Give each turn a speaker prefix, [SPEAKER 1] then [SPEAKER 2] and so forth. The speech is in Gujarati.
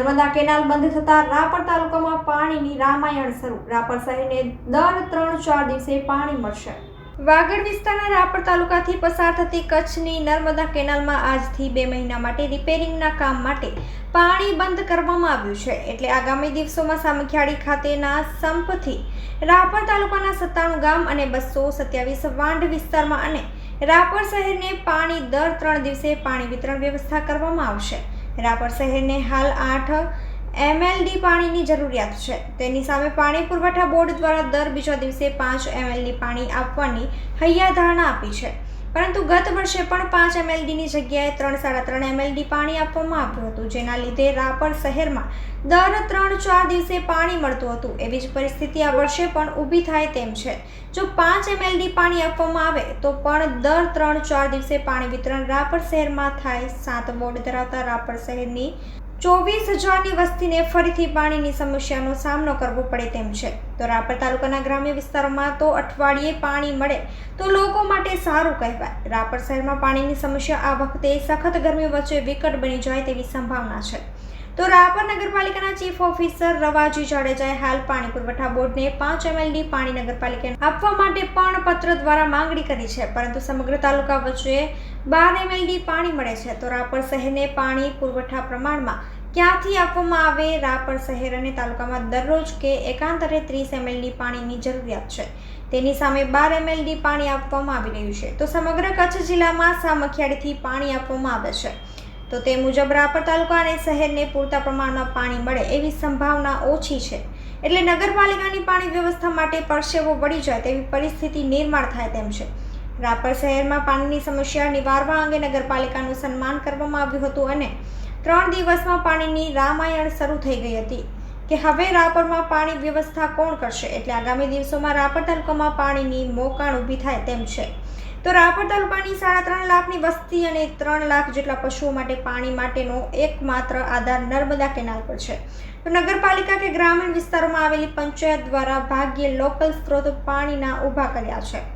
[SPEAKER 1] નર્મદા કેનાલ બંધ થતાં રાપર તાલુકામાં પાણીની રામાયણ શરૂ. રાપર શહેરને દર 3-4 દિવસે પાણી મળશે. વાગડ વિસ્તારના રાપર તાલુકાથી પસાર થતી કચ્છની નર્મદા કેનાલમાં આજથી 2 મહિના માટે રિપેરિંગના કામ માટે પાણી બંધ કરવામાં આવ્યું છે. એટલે આગામી દિવસોમાં સામખિયાળી ખાતેના સંપથી રાપર તાલુકાના 97 ગામ અને 227 વાંઢ વિસ્તારમાં અને રાપર શહેરને પાણી દર 3 દિવસે પાણી વિતરણ વ્યવસ્થા કરવામાં આવશે. રાપર શહેરને હાલ 8 MLD પાણીની જરૂરિયાત છે. તેની સામે પાણી પુરવઠા બોર્ડ દ્વારા દર બીજા દિવસે 5 MLD પાણી આપવાની હૈયાધારણા આપી છે. પરંતુ ગત વર્ષે પણ 5 MLDની જગ્યાએ 3-3.5 MLD પાણી આપવામાં આવ્યું હતું, જેના લીધે રાપર શહેરમાં દર 3-4 દિવસે પાણી મળતું હતું. એવી જ પરિસ્થિતિ આ વર્ષે પણ ઊભી થાય તેમ છે. જો 5 MLD પાણી આપવામાં આવે તો પણ દર 3-4 દિવસે પાણી વિતરણ રાપર શહેરમાં થાય. 7 વોર્ડ ધરાવતા રાપર શહેરની 24,000ની વસ્તીને ફરીથી પાણીની સમસ્યાનો સામનો કરવો પડે તેમ છે. તો રાપર તાલુકાના ગ્રામ્ય વિસ્તારોમાં તો અઠવાડિયે પાણી મળે તો લોકો માટે સારું કહેવાય. રાપર શહેરમાં પાણીની સમસ્યા આ વખતે સખત ગરમી વચ્ચે વિકટ બની જાય તેવી સંભાવના છે. તો રાપર નગરપાલિકાના ચીફ ઓફિસર રવાજી જાડેજાએ હાલ પાણી પુરવઠા બોર્ડને 5 MLD પાણી નગરપાલિકાને આપવા માટે પણ પત્ર દ્વારા માંગણી કરી છે. પરંતુ સમગ્ર તાલુકા વચ્ચે 12 MLD પાણી મળે છે. તો રાપર શહેરને પાણી પુરવઠા પ્રમાણમાં ક્યાંથી આપવામાં આવે? રાપર શહેર અને તાલુકામાં દરરોજ કે એકાંતરે 30 MLD પાણીની જરૂરિયાત છે. તેની સામે 12 MLD પાણી આપવામાં આવી રહ્યું છે. તો સમગ્ર કચ્છ જિલ્લામાં સામખિયાળીથી પાણી આપવામાં આવે છે. તો તે મુજબ રાપર તાલુકા અને શહેરને પૂરતા પ્રમાણમાં પાણી મળે એવી સંભાવના ઓછી છે. એટલે નગરપાલિકાની પાણી વ્યવસ્થા માટે પરસેવો વળી જાય તેવી પરિસ્થિતિ નિર્માણ થાય તેમ છે. રાપર શહેરમાં પાણીની સમસ્યા નિવારવા અંગે નગરપાલિકાનું સન્માન કરવામાં આવ્યું હતું અને 3 દિવસમાં પાણીની રામાયણ શરૂ થઈ ગઈ હતી કે હવે રાપરમાં પાણી વ્યવસ્થા કોણ કરશે. એટલે આગામી દિવસોમાં રાપર તાલુકામાં પાણીની મોકાણ ઊભી થાય તેમ છે. તો રાપર તાલુકાની 3.5 લાખની વસ્તી અને 3 લાખ જેટલા પશુઓ માટે પાણી માટેનો એકમાત્ર આધાર નર્મદા કેનાલ પર છે. તો નગરપાલિકા કે ગ્રામીણ વિસ્તારોમાં આવેલી પંચાયત દ્વારા ભાગ્યે લોકલ સ્ત્રોત પાણીના ઊભા કર્યા છે.